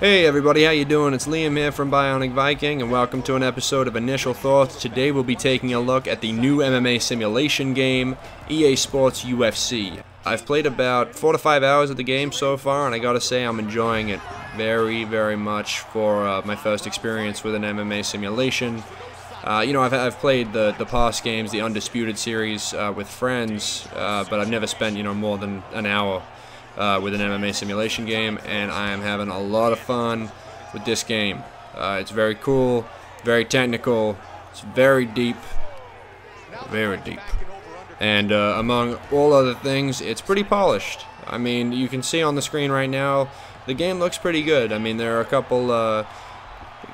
Hey everybody, how you doing? It's Liam here from Bionic Viking, and welcome to an episode of Initial Thoughts. Today we'll be taking a look at the new MMA simulation game, EASports UFC. I've played about 4 to 5 hours of the game so far, and I gotta say I'm enjoying it very much for my first experience with an MMA simulation. I've played the past games, the Undisputed series, with friends, but I've never spent, more than an hour with an MMA simulation game, and I am having a lot of fun with this game. It's very cool, very technical, it's very deep, and among all other things, it's pretty polished. I mean, you can see on the screen right now, the game looks pretty good. I mean, there are a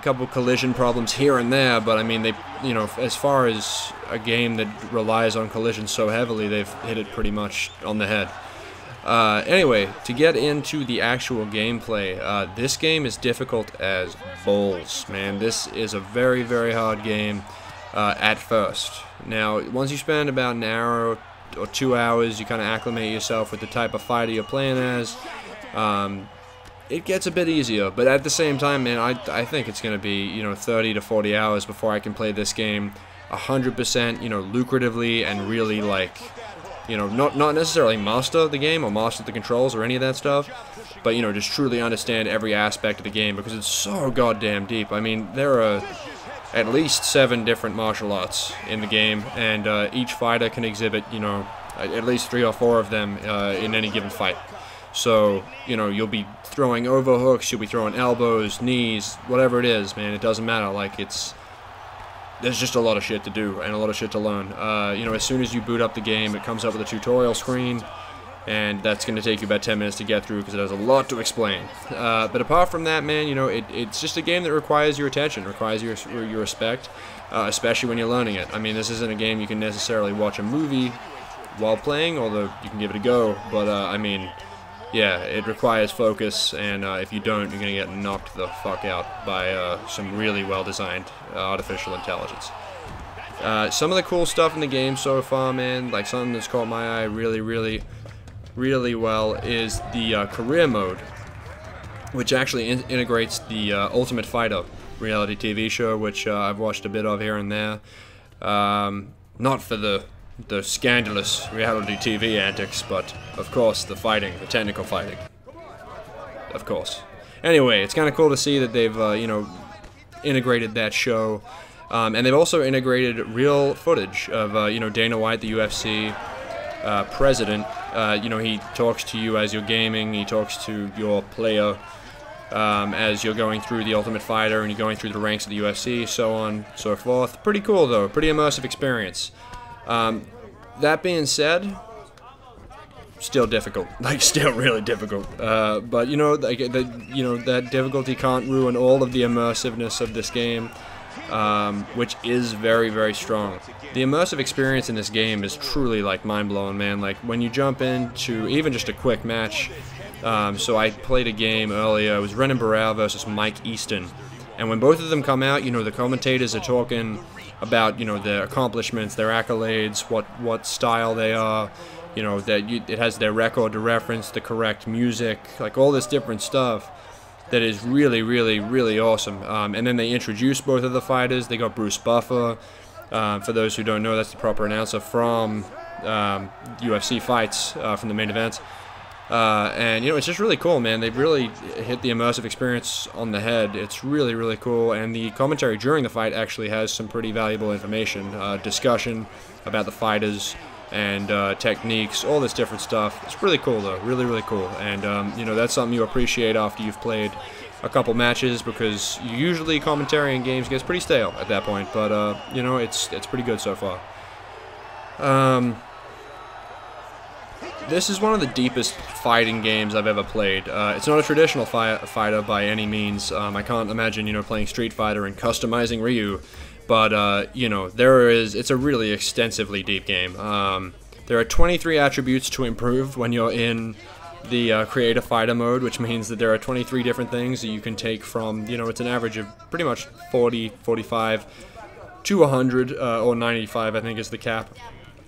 couple collision problems here and there, but I mean, they, as far as a game that relies on collisions so heavily, they've hit it pretty much on the head. Anyway, to get into the actual gameplay, this game is difficult as balls, man. This is a very hard game at first. Now, once you spend about an hour or 2 hours, you kind of acclimate yourself with the type of fighter you're playing as. It gets a bit easier, but at the same time, man, I think it's going to be, 30 to 40 hours before I can play this game 100%, lucratively and really, like, not necessarily master the game or master the controls or any of that stuff, but, just truly understand every aspect of the game, because it's so goddamn deep. I mean, there are at least 7 different martial arts in the game, and each fighter can exhibit, at least 3 or 4 of them in any given fight. So, you'll be throwing overhooks, you'll be throwing elbows, knees, whatever it is, man, it doesn't matter. Like, there's just a lot of shit to do and a lot of shit to learn. As soon as you boot up the game, it comes up with a tutorial screen, and that's going to take you about 10 minutes to get through because it has a lot to explain. But apart from that, man, it's just a game that requires your attention, requires your respect, especially when you're learning it. I mean, this isn't a game you can necessarily watch a movie while playing, although you can give it a go, but I mean, yeah, it requires focus, and if you don't, you're going to get knocked the fuck out by some really well-designed artificial intelligence. Some of the cool stuff in the game so far, man, like something that's caught my eye really well, is the career mode, which actually integrates the Ultimate Fighter reality TV show, which I've watched a bit of here and there. Not for the scandalous reality TV antics, but of course the fighting, the technical fighting, of course. Anyway, it's kind of cool to see that they've integrated that show, and they've also integrated real footage of Dana White, the UFC president. He talks to you as you're gaming, he talks to your player as you're going through the Ultimate Fighter and you're going through the ranks of the UFC, so on, so forth. Pretty cool though, pretty immersive experience. That being said, still difficult, like still really difficult. But that difficulty can't ruin all of the immersiveness of this game, which is very strong. The immersive experience in this game is truly like mind-blowing, man. Like when you jump into even just a quick match. So I played a game earlier. It was Renan Barão versus Mike Easton, and when both of them come out, the commentators are talking about their accomplishments, their accolades, what style they are, it has their record to reference, the correct music, like all this different stuff that is really awesome. And then they introduce both of the fighters. They got Bruce Buffer. For those who don't know, that's the proper announcer from UFC fights, from the main events. And it's just really cool, man. They've really hit the immersive experience on the head. It's really cool, and the commentary during the fight actually has some pretty valuable information, discussion about the fighters and techniques, all this different stuff. It's really cool though, really cool, and that's something you appreciate after you've played a couple matches, because usually commentary in games gets pretty stale at that point, but it's pretty good so far. This is one of the deepest fighting games I've ever played. It's not a traditional fighter by any means. I can't imagine, playing Street Fighter and customizing Ryu, but, it's a really extensively deep game. There are 23 attributes to improve when you're in the creative fighter mode, which means that there are 23 different things that you can take from, it's an average of pretty much 40, 45 to 100, or 95, I think is the cap.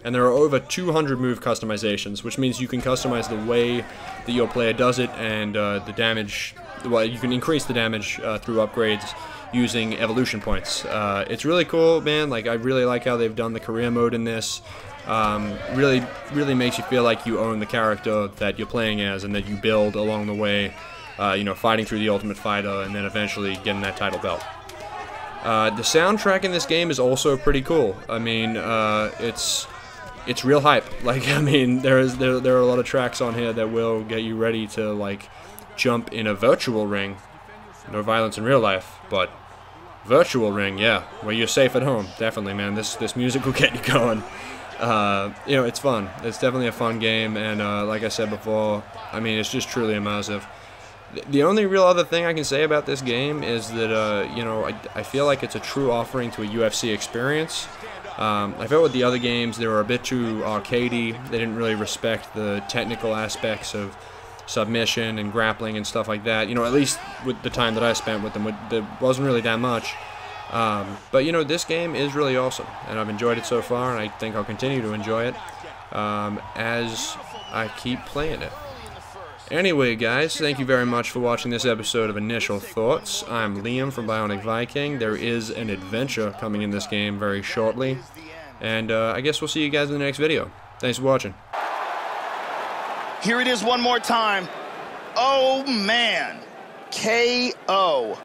And there are over 200 move customizations, which means you can customize the way that your player does it, and the damage, well, you can increase the damage through upgrades using evolution points. It's really cool, man. Like, I really like how they've done the career mode in this. Really makes you feel like you own the character that you're playing as and that you build along the way, you know, fighting through the Ultimate Fighter and then eventually getting that title belt. The soundtrack in this game is also pretty cool. I mean, it's real hype. Like, I mean, there are a lot of tracks on here that will get you ready to, like, jump in a virtual ring. No violence in real life, but virtual ring, yeah, where you're safe at home. Definitely, man. This music will get you going. You know, it's fun. It's definitely a fun game, and like I said before, I mean, it's just truly immersive. The only real other thing I can say about this game is that, you know, I feel like it's a true offering to a UFC experience. I felt with the other games, they were a bit too arcadey. They didn't really respect the technical aspects of submission and grappling and stuff like that. You know, at least with the time that I spent with them, there wasn't really that much. But, you know, this game is really awesome, and I've enjoyed it so far, and I think I'll continue to enjoy it as I keep playing it. Anyway, guys, thank you very much for watching this episode of Initial Thoughts. I'm Liam from Bionic Viking. There is an adventure coming in this game very shortly, and I guess we'll see you guys in the next video. Thanks for watching. Here it is one more time. Oh, man. KO.